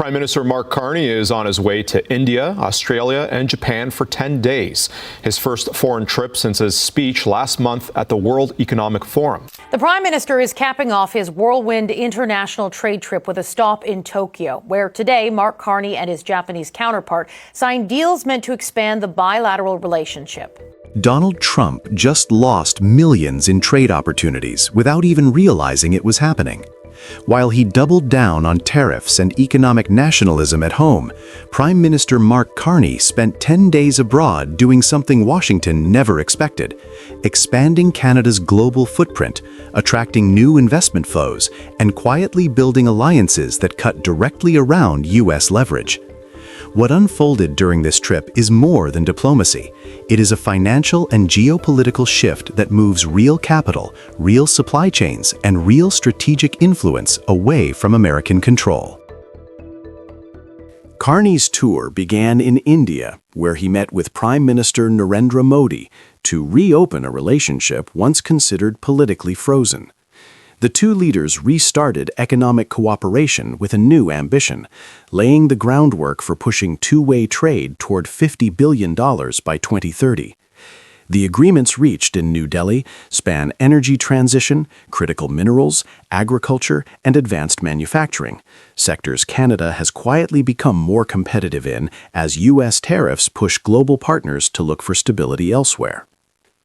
Prime Minister Mark Carney is on his way to India, Australia, and Japan for 10 days. His first foreign trip since his speech last month at the World Economic Forum. The Prime Minister is capping off his whirlwind international trade trip with a stop in Tokyo, where today Mark Carney and his Japanese counterpart signed deals meant to expand the bilateral relationship. Donald Trump just lost millions in trade opportunities without even realizing it was happening. While he doubled down on tariffs and economic nationalism at home, Prime Minister Mark Carney spent 10 days abroad doing something Washington never expected: expanding Canada's global footprint, attracting new investment flows, and quietly building alliances that cut directly around U.S. leverage. What unfolded during this trip is more than diplomacy. It is a financial and geopolitical shift that moves real capital, real supply chains, and real strategic influence away from American control. Carney's tour began in India, where he met with Prime Minister Narendra Modi to reopen a relationship once considered politically frozen. The two leaders restarted economic cooperation with a new ambition, laying the groundwork for pushing two-way trade toward $50 billion by 2030. The agreements reached in New Delhi span energy transition, critical minerals, agriculture, and advanced manufacturing, sectors Canada has quietly become more competitive in as U.S. tariffs push global partners to look for stability elsewhere.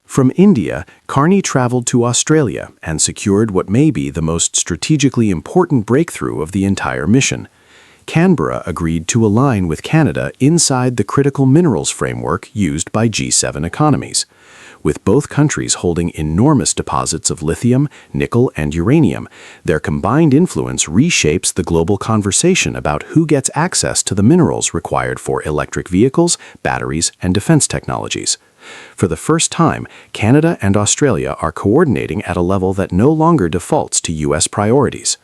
From India, Carney traveled to Australia and secured what may be the most strategically important breakthrough of the entire mission. Canberra agreed to align with Canada inside the critical minerals framework used by G7 economies. With both countries holding enormous deposits of lithium, nickel, and uranium, their combined influence reshapes the global conversation about who gets access to the minerals required for electric vehicles, batteries, and defense technologies. For the first time, Canada and Australia are coordinating at a level that no longer defaults to U.S. priorities.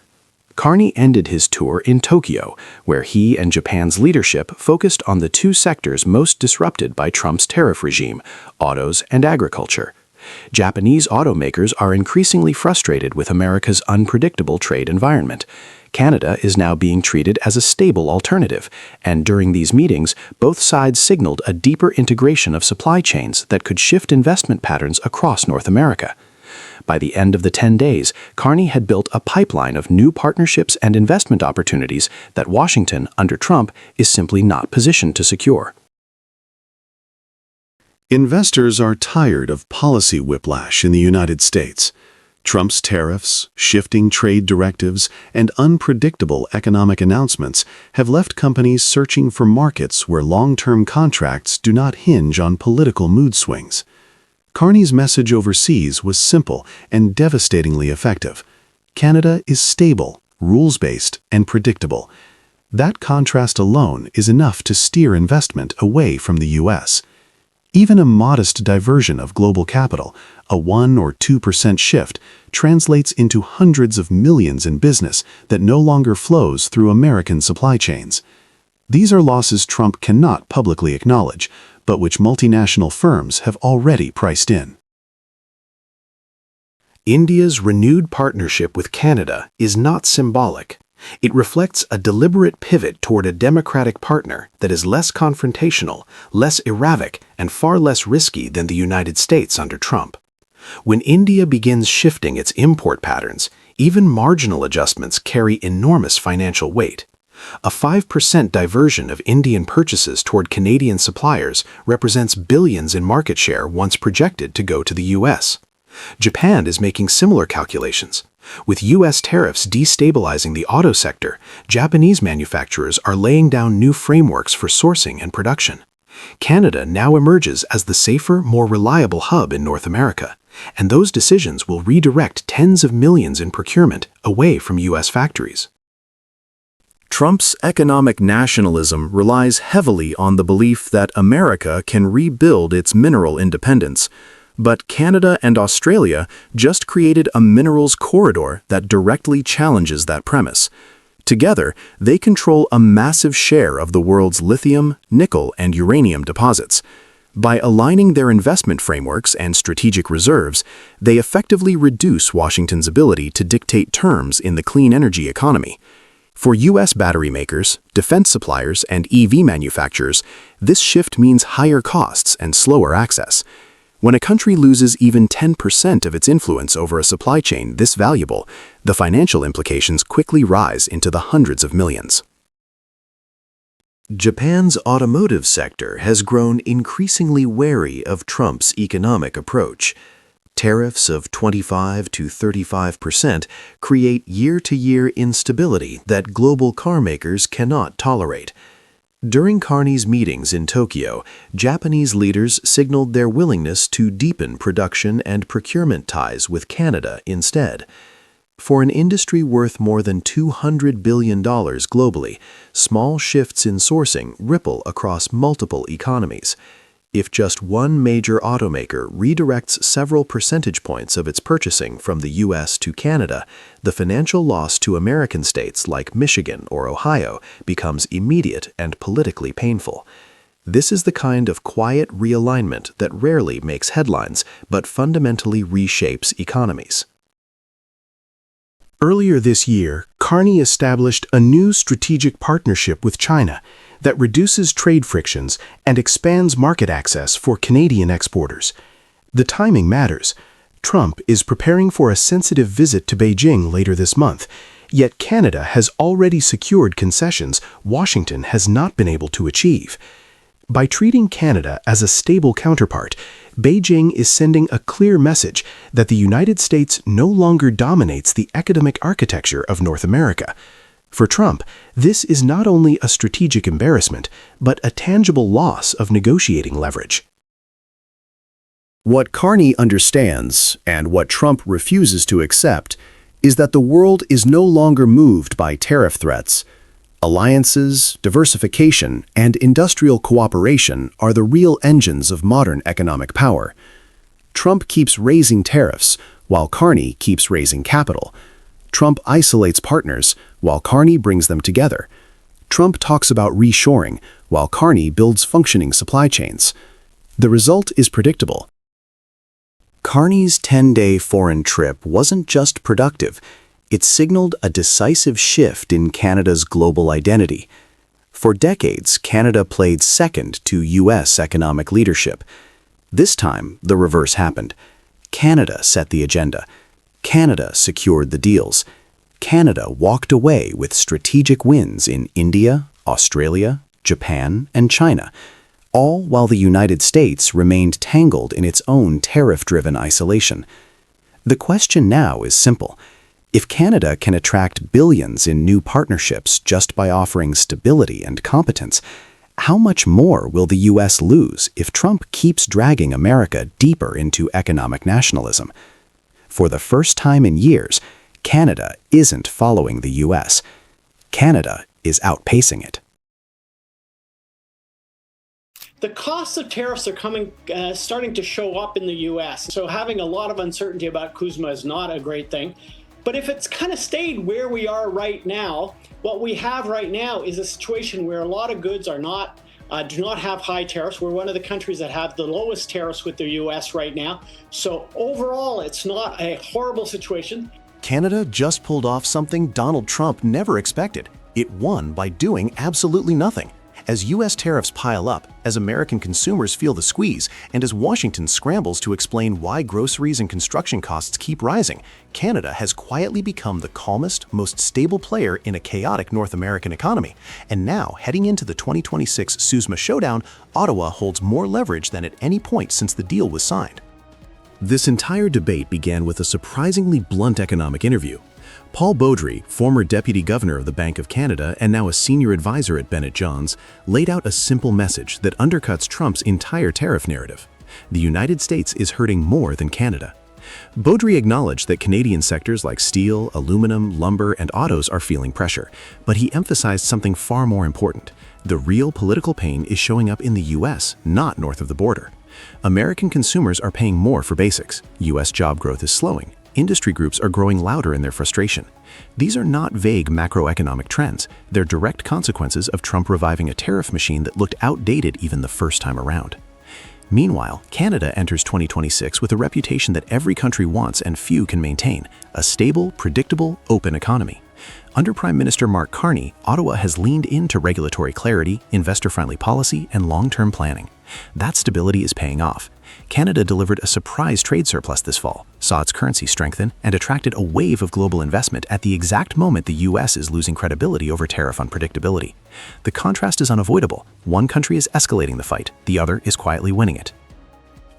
Carney ended his tour in Tokyo, where he and Japan's leadership focused on the two sectors most disrupted by Trump's tariff regime: autos and agriculture. Japanese automakers are increasingly frustrated with America's unpredictable trade environment. Canada is now being treated as a stable alternative, and during these meetings, both sides signaled a deeper integration of supply chains that could shift investment patterns across North America. By the end of the 10 days, Carney had built a pipeline of new partnerships and investment opportunities that Washington, under Trump, is simply not positioned to secure. Investors are tired of policy whiplash in the United States. Trump's tariffs, shifting trade directives, and unpredictable economic announcements have left companies searching for markets where long-term contracts do not hinge on political mood swings. Carney's message overseas was simple and devastatingly effective. Canada is stable, rules-based, and predictable. That contrast alone is enough to steer investment away from the U.S. Even a modest diversion of global capital, a 1 or 2% shift, translates into hundreds of millions in business that no longer flows through American supply chains. These are losses Trump cannot publicly acknowledge, but which multinational firms have already priced in. India's renewed partnership with Canada is not symbolic. It reflects a deliberate pivot toward a democratic partner that is less confrontational, less erratic, and far less risky than the United States under Trump. When India begins shifting its import patterns, even marginal adjustments carry enormous financial weight. A 5% diversion of Indian purchases toward Canadian suppliers represents billions in market share once projected to go to the U.S. Japan is making similar calculations. With U.S. tariffs destabilizing the auto sector, Japanese manufacturers are laying down new frameworks for sourcing and production. Canada now emerges as the safer, more reliable hub in North America, and those decisions will redirect tens of millions in procurement away from U.S. factories. Trump's economic nationalism relies heavily on the belief that America can rebuild its mineral independence. But Canada and Australia just created a minerals corridor that directly challenges that premise. Together, they control a massive share of the world's lithium, nickel, and uranium deposits. By aligning their investment frameworks and strategic reserves, they effectively reduce Washington's ability to dictate terms in the clean energy economy. For U.S. battery makers, defense suppliers, and EV manufacturers, this shift means higher costs and slower access. When a country loses even 10% of its influence over a supply chain this valuable, the financial implications quickly rise into the hundreds of millions. Japan's automotive sector has grown increasingly wary of Trump's economic approach. Tariffs of 25 to 35% create year-to-year instability that global car makers cannot tolerate. During Carney's meetings in Tokyo, Japanese leaders signaled their willingness to deepen production and procurement ties with Canada instead. For an industry worth more than $200 billion globally, small shifts in sourcing ripple across multiple economies. If just one major automaker redirects several percentage points of its purchasing from the U.S. to Canada, the financial loss to American states like Michigan or Ohio becomes immediate and politically painful. This is the kind of quiet realignment that rarely makes headlines but fundamentally reshapes economies. Earlier this year, Carney established a new strategic partnership with China that reduces trade frictions and expands market access for Canadian exporters. The timing matters. Trump is preparing for a sensitive visit to Beijing later this month, yet Canada has already secured concessions Washington has not been able to achieve. By treating Canada as a stable counterpart, Beijing is sending a clear message that the United States no longer dominates the economic architecture of North America. For Trump, this is not only a strategic embarrassment, but a tangible loss of negotiating leverage. What Carney understands, and what Trump refuses to accept, is that the world is no longer moved by tariff threats. Alliances, diversification, and industrial cooperation are the real engines of modern economic power. Trump keeps raising tariffs, while Carney keeps raising capital. Trump isolates partners, while Carney brings them together. Trump talks about reshoring, while Carney builds functioning supply chains. The result is predictable. Carney's 10-day foreign trip wasn't just productive. It signaled a decisive shift in Canada's global identity. For decades, Canada played second to U.S. economic leadership. This time, the reverse happened. Canada set the agenda. Canada secured the deals. Canada walked away with strategic wins in India, Australia, Japan, and China, all while the United States remained tangled in its own tariff-driven isolation. The question now is simple. If Canada can attract billions in new partnerships just by offering stability and competence, how much more will the U.S. lose if Trump keeps dragging America deeper into economic nationalism? For the first time in years, Canada isn't following the U.S. Canada is outpacing it. The costs of tariffs are starting to show up in the U.S. So having a lot of uncertainty about CUSMA is not a great thing. But if it's kind of stayed where we are right now, what we have right now is a situation where a lot of goods do not have high tariffs. We're one of the countries that have the lowest tariffs with the U.S. right now. So overall, it's not a horrible situation. Canada just pulled off something Donald Trump never expected. It won by doing absolutely nothing. As U.S. tariffs pile up, as American consumers feel the squeeze, and as Washington scrambles to explain why groceries and construction costs keep rising, Canada has quietly become the calmest, most stable player in a chaotic North American economy. And now, heading into the 2026 CUSMA showdown, Ottawa holds more leverage than at any point since the deal was signed. This entire debate began with a surprisingly blunt economic interview. Paul Beaudry, former deputy governor of the Bank of Canada and now a senior advisor at Bennett Johns, laid out a simple message that undercuts Trump's entire tariff narrative. The United States is hurting more than Canada. Beaudry acknowledged that Canadian sectors like steel, aluminum, lumber, and autos are feeling pressure, but he emphasized something far more important. The real political pain is showing up in the U.S., not north of the border. American consumers are paying more for basics. U.S. job growth is slowing. Industry groups are growing louder in their frustration. These are not vague macroeconomic trends. They're direct consequences of Trump reviving a tariff machine that looked outdated even the first time around. Meanwhile, Canada enters 2026 with a reputation that every country wants and few can maintain: a stable, predictable, open economy. Under Prime Minister Mark Carney, Ottawa has leaned into regulatory clarity, investor-friendly policy, and long-term planning. That stability is paying off. Canada delivered a surprise trade surplus this fall, saw its currency strengthen, and attracted a wave of global investment at the exact moment the U.S. is losing credibility over tariff unpredictability. The contrast is unavoidable. One country is escalating the fight, the other is quietly winning it.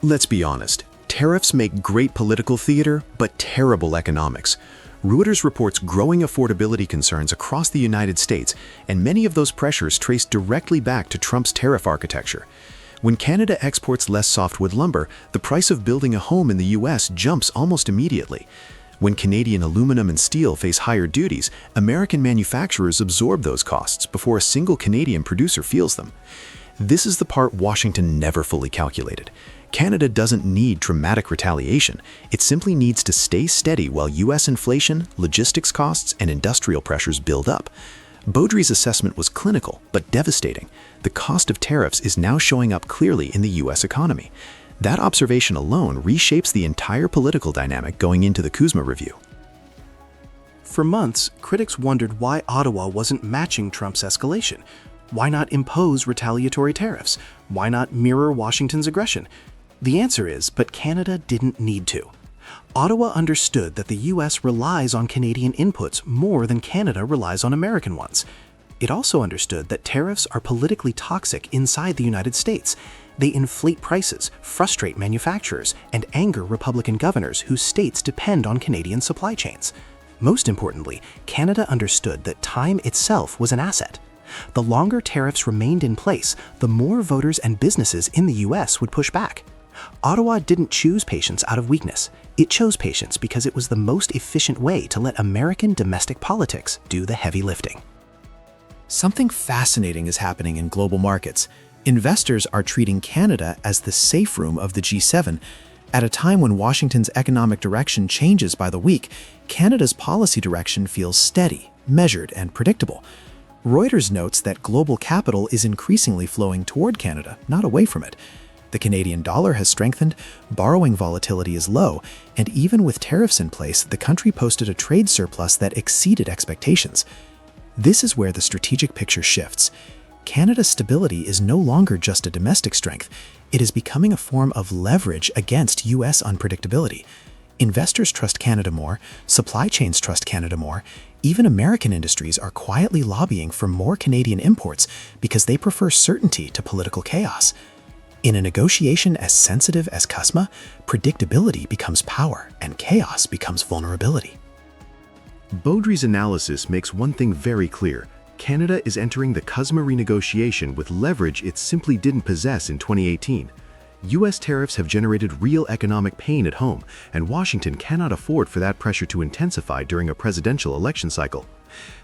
Let's be honest. Tariffs make great political theater, but terrible economics. Reuters reports growing affordability concerns across the United States, and many of those pressures trace directly back to Trump's tariff architecture. When Canada exports less softwood lumber, the price of building a home in the U.S. jumps almost immediately. When Canadian aluminum and steel face higher duties, American manufacturers absorb those costs before a single Canadian producer feels them. This is the part Washington never fully calculated. Canada doesn't need dramatic retaliation. It simply needs to stay steady while U.S. inflation, logistics costs, and industrial pressures build up. Beaudry's assessment was clinical, but devastating. The cost of tariffs is now showing up clearly in the U.S. economy. That observation alone reshapes the entire political dynamic going into the CUSMA review. For months, critics wondered why Ottawa wasn't matching Trump's escalation. Why not impose retaliatory tariffs? Why not mirror Washington's aggression? The answer is, but Canada didn't need to. Ottawa understood that the U.S. relies on Canadian inputs more than Canada relies on American ones. It also understood that tariffs are politically toxic inside the United States. They inflate prices, frustrate manufacturers, and anger Republican governors whose states depend on Canadian supply chains. Most importantly, Canada understood that time itself was an asset. The longer tariffs remained in place, the more voters and businesses in the U.S. would push back. Ottawa didn't choose patience out of weakness. It chose patience because it was the most efficient way to let American domestic politics do the heavy lifting. Something fascinating is happening in global markets. Investors are treating Canada as the safe room of the G7. At a time when Washington's economic direction changes by the week, Canada's policy direction feels steady, measured, and predictable. Reuters notes that global capital is increasingly flowing toward Canada, not away from it. The Canadian dollar has strengthened, borrowing volatility is low, and even with tariffs in place, the country posted a trade surplus that exceeded expectations. This is where the strategic picture shifts. Canada's stability is no longer just a domestic strength. It is becoming a form of leverage against U.S. unpredictability. Investors trust Canada more, supply chains trust Canada more, even American industries are quietly lobbying for more Canadian imports because they prefer certainty to political chaos. In a negotiation as sensitive as CUSMA, predictability becomes power and chaos becomes vulnerability. Beaudry's analysis makes one thing very clear. Canada is entering the CUSMA renegotiation with leverage it simply didn't possess in 2018. U.S. tariffs have generated real economic pain at home, and Washington cannot afford for that pressure to intensify during a presidential election cycle.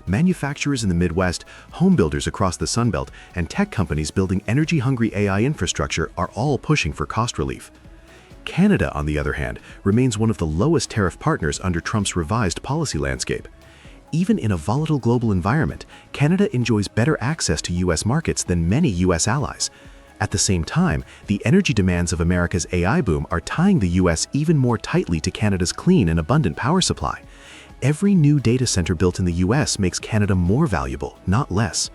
Manufacturers in the Midwest, home builders across the Sunbelt, and tech companies building energy-hungry AI infrastructure are all pushing for cost relief. Canada, on the other hand, remains one of the lowest tariff partners under Trump's revised policy landscape. Even in a volatile global environment, Canada enjoys better access to U.S. markets than many U.S. allies. At the same time, the energy demands of America's AI boom are tying the U.S. even more tightly to Canada's clean and abundant power supply. Every new data center built in the U.S. makes Canada more valuable, not less.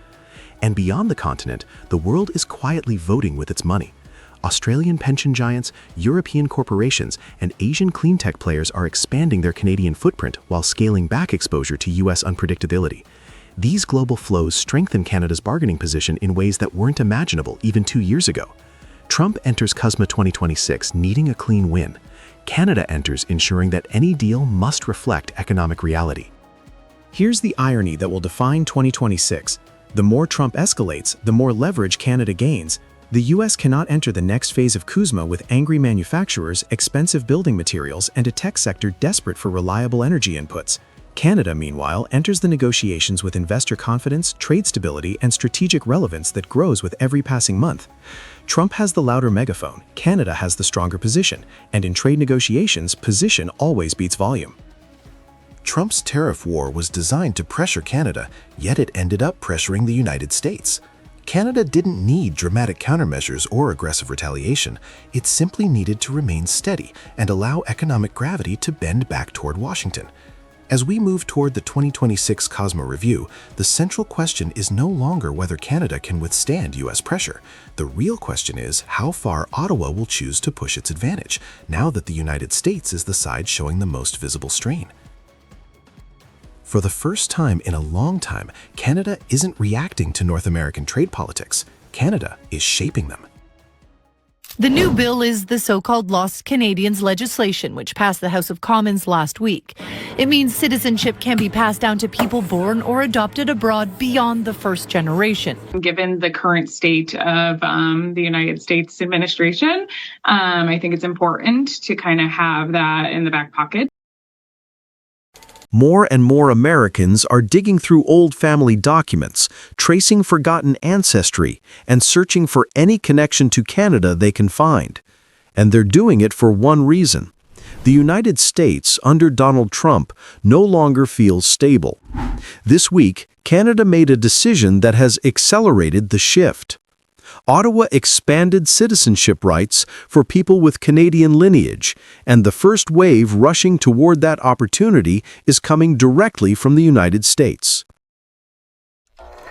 And beyond the continent, the world is quietly voting with its money. Australian pension giants, European corporations, and Asian cleantech players are expanding their Canadian footprint while scaling back exposure to U.S. unpredictability. These global flows strengthen Canada's bargaining position in ways that weren't imaginable even 2 years ago. Trump enters CUSMA 2026 needing a clean win. Canada enters ensuring that any deal must reflect economic reality. Here's the irony that will define 2026. The more Trump escalates, the more leverage Canada gains. The U.S. cannot enter the next phase of CUSMA with angry manufacturers, expensive building materials, and a tech sector desperate for reliable energy inputs. Canada, meanwhile, enters the negotiations with investor confidence, trade stability, and strategic relevance that grows with every passing month. Trump has the louder megaphone, Canada has the stronger position, and in trade negotiations, position always beats volume. Trump's tariff war was designed to pressure Canada, yet it ended up pressuring the United States. Canada didn't need dramatic countermeasures or aggressive retaliation. It simply needed to remain steady and allow economic gravity to bend back toward Washington. As we move toward the 2026 CUSMA review, the central question is no longer whether Canada can withstand U.S. pressure. The real question is how far Ottawa will choose to push its advantage, now that the United States is the side showing the most visible strain. For the first time in a long time, Canada isn't reacting to North American trade politics. Canada is shaping them. The new bill is the so-called Lost Canadians legislation, which passed the House of Commons last week. It means citizenship can be passed down to people born or adopted abroad beyond the first generation. Given the current state of the United States administration, I think it's important to kind of have that in the back pocket. More and more Americans are digging through old family documents, tracing forgotten ancestry, and searching for any connection to Canada they can find. And they're doing it for one reason. The United States, under Donald Trump, no longer feels stable. This week, Canada made a decision that has accelerated the shift. Ottawa expanded citizenship rights for people with Canadian lineage, and the first wave rushing toward that opportunity is coming directly from the United States.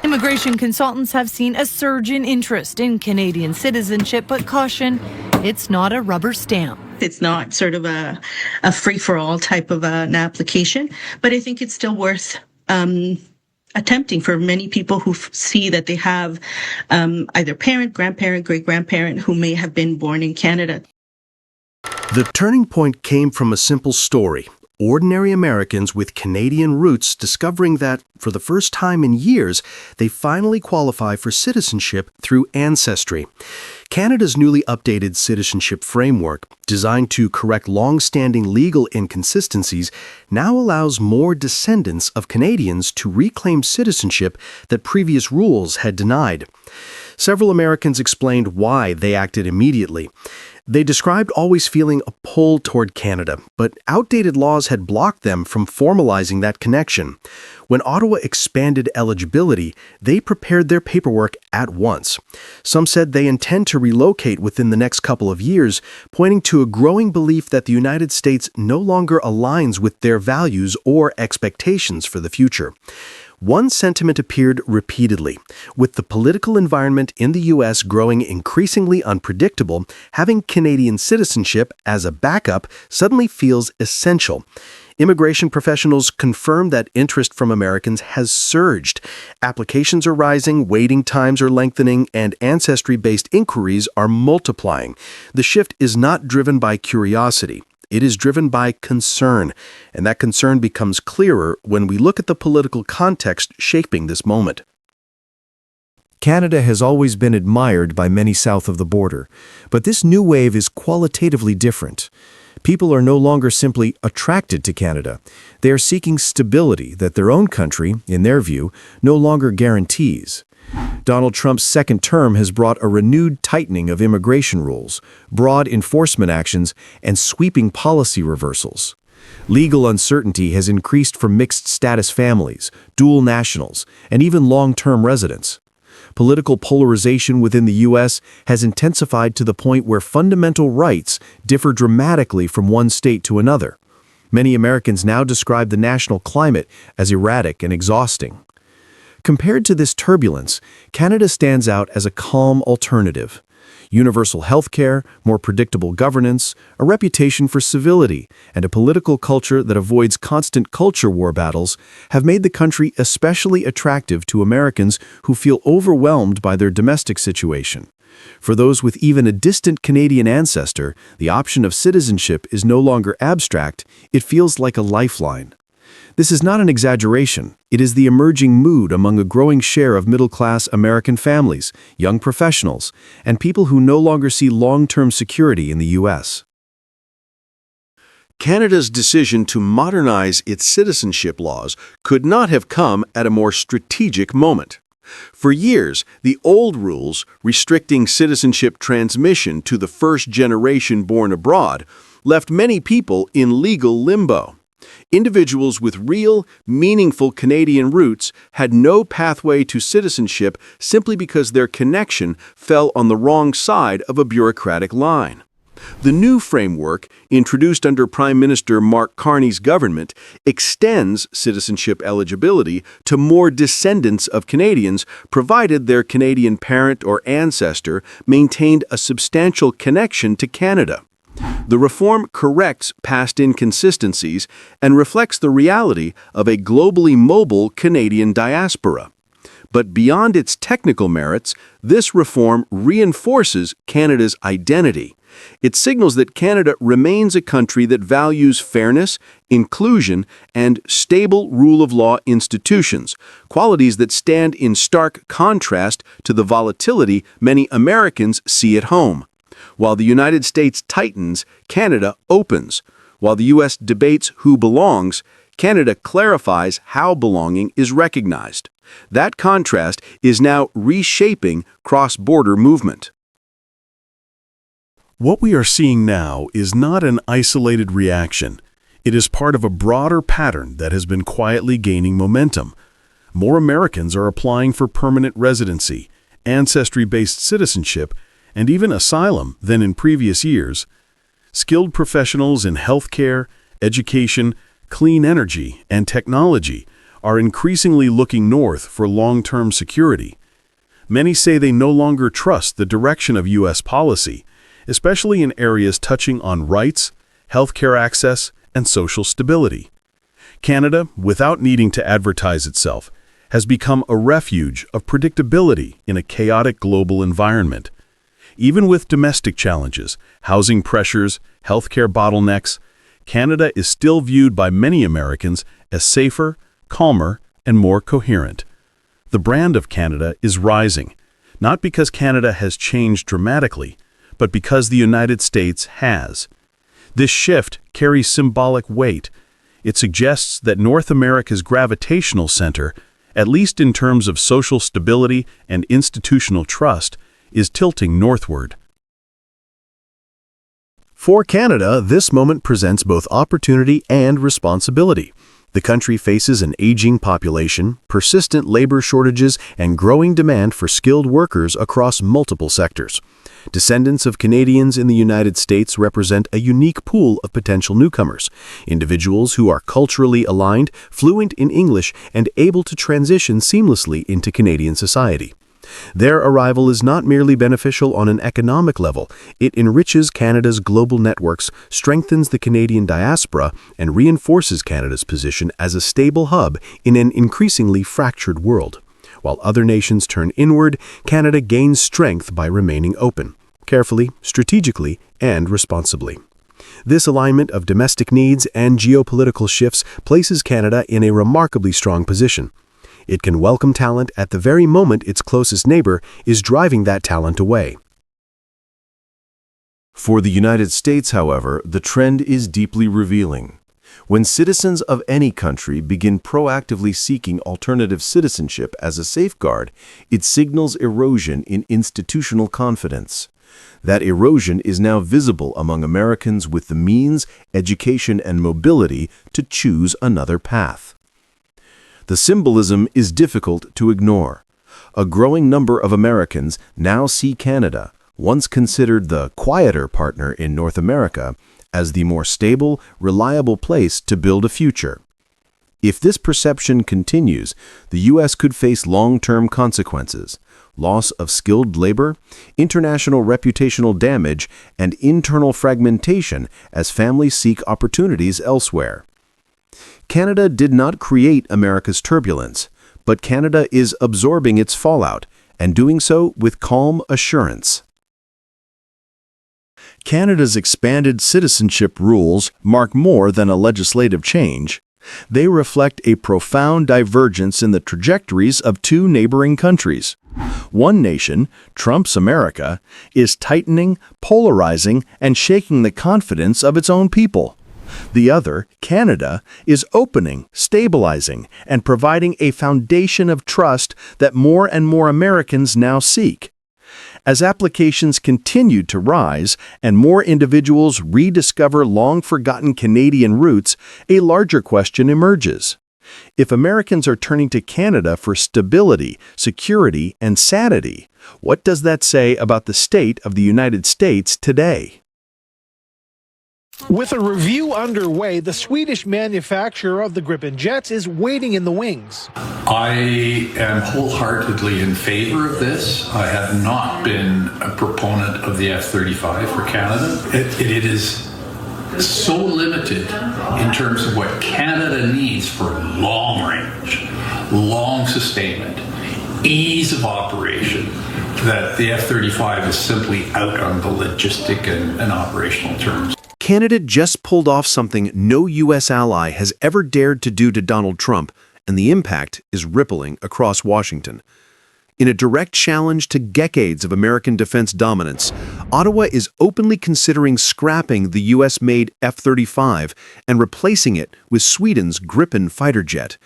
Immigration consultants have seen a surge in interest in Canadian citizenship, but caution, it's not a rubber stamp. It's not sort of a free-for-all type of an application, but I think it's still worth attempting for many people who see that they have either parent, grandparent, great-grandparent who may have been born in Canada. The turning point came from a simple story. Ordinary Americans with Canadian roots discovering that, for the first time in years, they finally qualify for citizenship through ancestry. Canada's newly updated citizenship framework, designed to correct long-standing legal inconsistencies, now allows more descendants of Canadians to reclaim citizenship that previous rules had denied. Several Americans explained why they acted immediately. They described always feeling a pull toward Canada, but outdated laws had blocked them from formalizing that connection. When Ottawa expanded eligibility, they prepared their paperwork at once. Some said they intend to relocate within the next couple of years, pointing to a growing belief that the United States no longer aligns with their values or expectations for the future. One sentiment appeared repeatedly. With the political environment in the U.S. growing increasingly unpredictable, having Canadian citizenship as a backup suddenly feels essential. Immigration professionals confirm that interest from Americans has surged. Applications are rising, waiting times are lengthening, and ancestry-based inquiries are multiplying. The shift is not driven by curiosity. It is driven by concern, and that concern becomes clearer when we look at the political context shaping this moment. Canada has always been admired by many south of the border, but this new wave is qualitatively different. People are no longer simply attracted to Canada. They are seeking stability that their own country, in their view, no longer guarantees. Donald Trump's second term has brought a renewed tightening of immigration rules, broad enforcement actions, and sweeping policy reversals. Legal uncertainty has increased for mixed-status families, dual nationals, and even long-term residents. Political polarization within the U.S. has intensified to the point where fundamental rights differ dramatically from one state to another. Many Americans now describe the national climate as erratic and exhausting. Compared to this turbulence, Canada stands out as a calm alternative. Universal health care, more predictable governance, a reputation for civility, and a political culture that avoids constant culture war battles have made the country especially attractive to Americans who feel overwhelmed by their domestic situation. For those with even a distant Canadian ancestor, the option of citizenship is no longer abstract, it feels like a lifeline. This is not an exaggeration. It is the emerging mood among a growing share of middle-class American families, young professionals, and people who no longer see long-term security in the U.S. Canada's decision to modernize its citizenship laws could not have come at a more strategic moment. For years, the old rules restricting citizenship transmission to the first generation born abroad left many people in legal limbo. Individuals with real, meaningful Canadian roots had no pathway to citizenship simply because their connection fell on the wrong side of a bureaucratic line. The new framework, introduced under Prime Minister Mark Carney's government, extends citizenship eligibility to more descendants of Canadians, provided their Canadian parent or ancestor maintained a substantial connection to Canada. The reform corrects past inconsistencies and reflects the reality of a globally mobile Canadian diaspora. But beyond its technical merits, this reform reinforces Canada's identity. It signals that Canada remains a country that values fairness, inclusion, and stable rule of law institutions, qualities that stand in stark contrast to the volatility many Americans see at home. While the United States tightens, Canada opens. While the U.S. debates who belongs, Canada clarifies how belonging is recognized. That contrast is now reshaping cross-border movement. What we are seeing now is not an isolated reaction. It is part of a broader pattern that has been quietly gaining momentum. More Americans are applying for permanent residency, ancestry-based citizenship, and even asylum than in previous years. Skilled professionals in healthcare, education, clean energy, and technology are increasingly looking north for long-term security. Many say they no longer trust the direction of U.S. policy, especially in areas touching on rights, healthcare access, and social stability. Canada, without needing to advertise itself, has become a refuge of predictability in a chaotic global environment. Even with domestic challenges, housing pressures, healthcare bottlenecks, Canada is still viewed by many Americans as safer, calmer, and more coherent. The brand of Canada is rising, not because Canada has changed dramatically, but because the United States has. This shift carries symbolic weight. It suggests that North America's gravitational center, at least in terms of social stability and institutional trust, is tilting northward. For Canada, this moment presents both opportunity and responsibility. The country faces an aging population, persistent labor shortages, and growing demand for skilled workers across multiple sectors. Descendants of Canadians in the United States represent a unique pool of potential newcomers, individuals who are culturally aligned, fluent in English, and able to transition seamlessly into Canadian society. Their arrival is not merely beneficial on an economic level, it enriches Canada's global networks, strengthens the Canadian diaspora, and reinforces Canada's position as a stable hub in an increasingly fractured world. While other nations turn inward, Canada gains strength by remaining open, carefully, strategically, and responsibly. This alignment of domestic needs and geopolitical shifts places Canada in a remarkably strong position. It can welcome talent at the very moment its closest neighbor is driving that talent away. For the United States, however, the trend is deeply revealing. When citizens of any country begin proactively seeking alternative citizenship as a safeguard, it signals erosion in institutional confidence. That erosion is now visible among Americans with the means, education, and mobility to choose another path. The symbolism is difficult to ignore. A growing number of Americans now see Canada, once considered the quieter partner in North America, as the more stable, reliable place to build a future. If this perception continues, the U.S. could face long-term consequences: loss of skilled labor, international reputational damage, and internal fragmentation as families seek opportunities elsewhere. Canada did not create America's turbulence, but Canada is absorbing its fallout, and doing so with calm assurance. Canada's expanded citizenship rules mark more than a legislative change. They reflect a profound divergence in the trajectories of two neighboring countries. One nation, Trump's America, is tightening, polarizing, and shaking the confidence of its own people. The other, Canada, is opening, stabilizing, and providing a foundation of trust that more and more Americans now seek. As applications continue to rise and more individuals rediscover long-forgotten Canadian roots, a larger question emerges. If Americans are turning to Canada for stability, security, and sanity, what does that say about the state of the United States today? With a review underway, the Swedish manufacturer of the Gripen jets is waiting in the wings. I am wholeheartedly in favor of this. I have not been a proponent of the F-35 for Canada. It is so limited in terms of what Canada needs for long range, long sustainment, ease of operation, that the F-35 is simply out on the logistic and operational terms. Canada just pulled off something no U.S. ally has ever dared to do to Donald Trump, and the impact is rippling across Washington. In a direct challenge to decades of American defense dominance, Ottawa is openly considering scrapping the U.S.-made F-35 and replacing it with Sweden's Gripen fighter jet.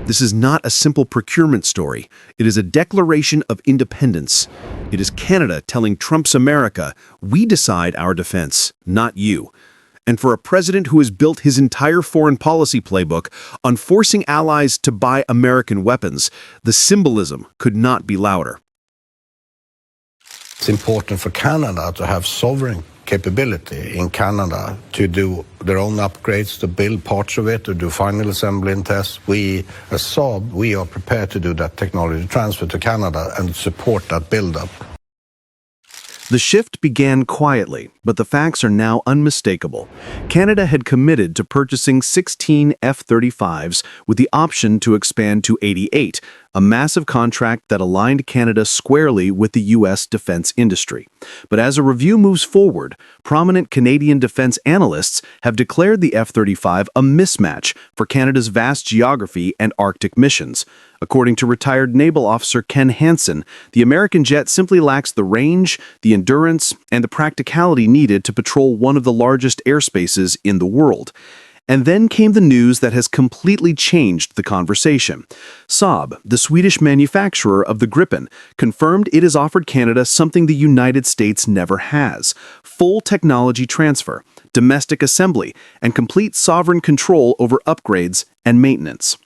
This is not a simple procurement story. It is a declaration of independence. It is Canada telling Trump's America, we decide our defense, not you. And for a president who has built his entire foreign policy playbook on forcing allies to buy American weapons, the symbolism could not be louder. It's important for Canada to have sovereign capability in Canada to do their own upgrades, to build parts of it, to do final assembly and tests. We, as Saab, we are prepared to do that technology transfer to Canada and support that build-up. The shift began quietly, but the facts are now unmistakable. Canada had committed to purchasing 16 F-35s with the option to expand to 88, a massive contract that aligned Canada squarely with the U.S. defense industry. But as a review moves forward, prominent Canadian defense analysts have declared the F-35 a mismatch for Canada's vast geography and Arctic missions. According to retired naval officer Ken Hansen, the American jet simply lacks the range, the endurance, and the practicality needed to patrol one of the largest airspaces in the world. And then came the news that has completely changed the conversation. Saab, the Swedish manufacturer of the Gripen, confirmed it has offered Canada something the United States never has: full technology transfer, domestic assembly, and complete sovereign control over upgrades and maintenance.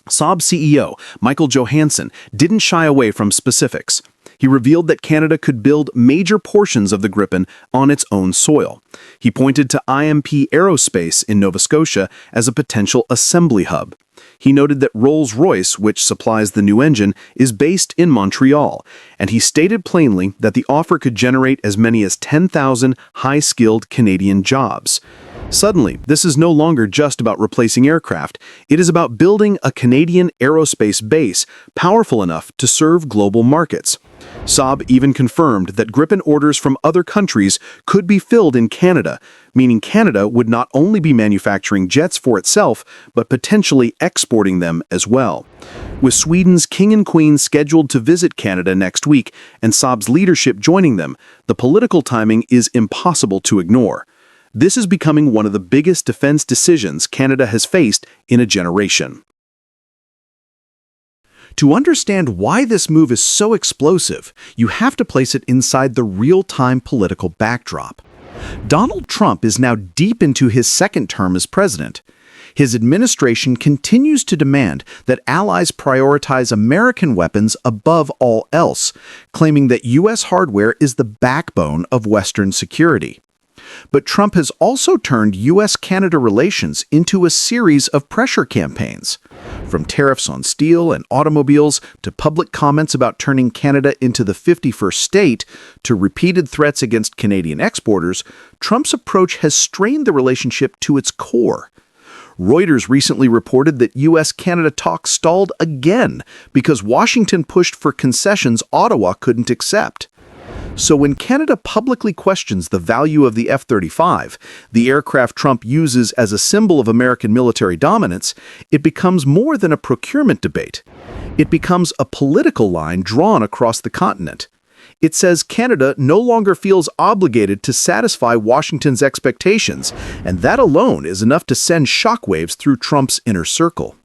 Saab CEO Michael Johansson didn't shy away from specifics. He revealed that Canada could build major portions of the Gripen on its own soil. He pointed to IMP Aerospace in Nova Scotia as a potential assembly hub. He noted that Rolls-Royce, which supplies the new engine, is based in Montreal, and he stated plainly that the offer could generate as many as 10,000 high-skilled Canadian jobs. Suddenly, this is no longer just about replacing aircraft. It is about building a Canadian aerospace base powerful enough to serve global markets. Saab even confirmed that Gripen orders from other countries could be filled in Canada, meaning Canada would not only be manufacturing jets for itself, but potentially exporting them as well. With Sweden's King and Queen scheduled to visit Canada next week and Saab's leadership joining them, the political timing is impossible to ignore. This is becoming one of the biggest defense decisions Canada has faced in a generation. To understand why this move is so explosive, you have to place it inside the real-time political backdrop. Donald Trump is now deep into his second term as president. His administration continues to demand that allies prioritize American weapons above all else, claiming that U.S. hardware is the backbone of Western security. But Trump has also turned U.S.-Canada relations into a series of pressure campaigns. From tariffs on steel and automobiles to public comments about turning Canada into the 51st state to repeated threats against Canadian exporters, Trump's approach has strained the relationship to its core. Reuters recently reported that U.S.-Canada talks stalled again because Washington pushed for concessions Ottawa couldn't accept. So when Canada publicly questions the value of the F-35, the aircraft Trump uses as a symbol of American military dominance, it becomes more than a procurement debate. It becomes a political line drawn across the continent. It says Canada no longer feels obligated to satisfy Washington's expectations, and that alone is enough to send shockwaves through Trump's inner circle.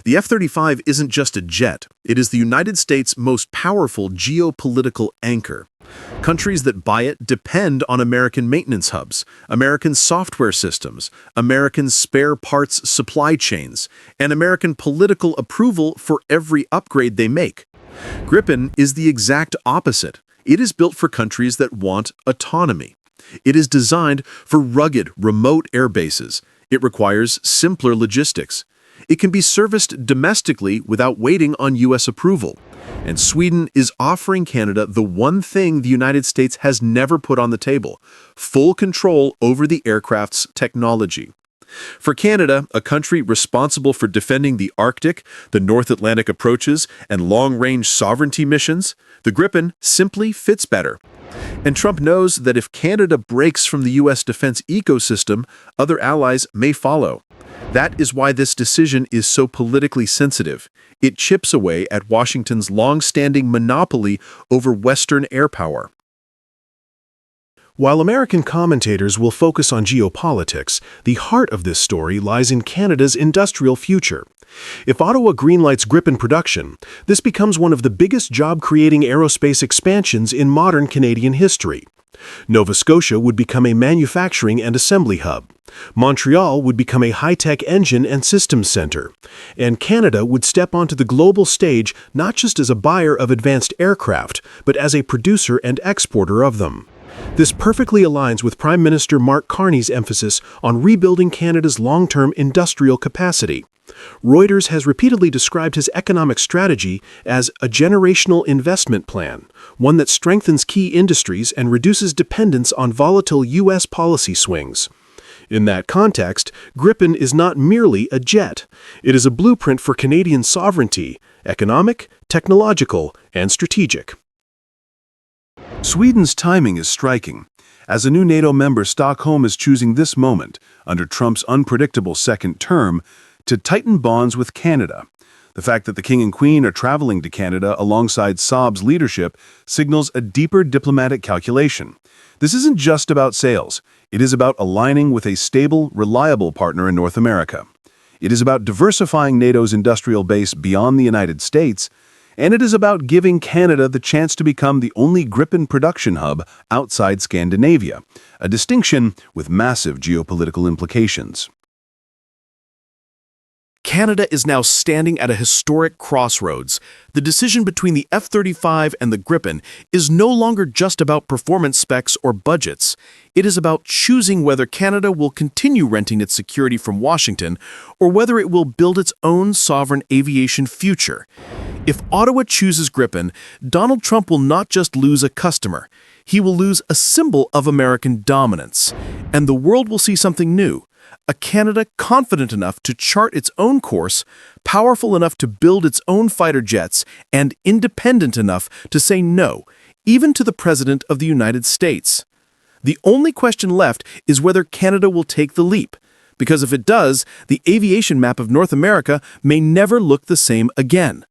The F-35 isn't just a jet. It is the United States' most powerful geopolitical anchor. Countries that buy it depend on American maintenance hubs, American software systems, American spare parts supply chains, and American political approval for every upgrade they make. Gripen is the exact opposite. It is built for countries that want autonomy. It is designed for rugged, remote air bases. It requires simpler logistics. It can be serviced domestically without waiting on U.S. approval. And Sweden is offering Canada the one thing the United States has never put on the table: full control over the aircraft's technology. For Canada, a country responsible for defending the Arctic, the North Atlantic approaches, and long-range sovereignty missions, the Gripen simply fits better. And Trump knows that if Canada breaks from the U.S. defense ecosystem, other allies may follow. That is why this decision is so politically sensitive. It chips away at Washington's long-standing monopoly over Western air power. While American commentators will focus on geopolitics, the heart of this story lies in Canada's industrial future. If Ottawa greenlights Gripen production, this becomes one of the biggest job-creating aerospace expansions in modern Canadian history. Nova Scotia would become a manufacturing and assembly hub. Montreal would become a high-tech engine and systems center. And Canada would step onto the global stage not just as a buyer of advanced aircraft, but as a producer and exporter of them. This perfectly aligns with Prime Minister Mark Carney's emphasis on rebuilding Canada's long-term industrial capacity. Reuters has repeatedly described his economic strategy as a generational investment plan, one that strengthens key industries and reduces dependence on volatile U.S. policy swings. In that context, Gripen is not merely a jet. It is a blueprint for Canadian sovereignty, economic, technological, and strategic. Sweden's timing is striking. As a new NATO member, Stockholm is choosing this moment, under Trump's unpredictable second term, to tighten bonds with Canada. The fact that the King and Queen are traveling to Canada alongside Saab's leadership signals a deeper diplomatic calculation. This isn't just about sales. It is about aligning with a stable, reliable partner in North America. It is about diversifying NATO's industrial base beyond the United States, and it is about giving Canada the chance to become the only Gripen production hub outside Scandinavia, a distinction with massive geopolitical implications. Canada is now standing at a historic crossroads. The decision between the F-35 and the Gripen is no longer just about performance specs or budgets. It is about choosing whether Canada will continue renting its security from Washington or whether it will build its own sovereign aviation future. If Ottawa chooses Gripen, Donald Trump will not just lose a customer. He will lose a symbol of American dominance. And the world will see something new. A Canada confident enough to chart its own course, powerful enough to build its own fighter jets, and independent enough to say no, even to the President of the United States. The only question left is whether Canada will take the leap, because if it does, the aviation map of North America may never look the same again.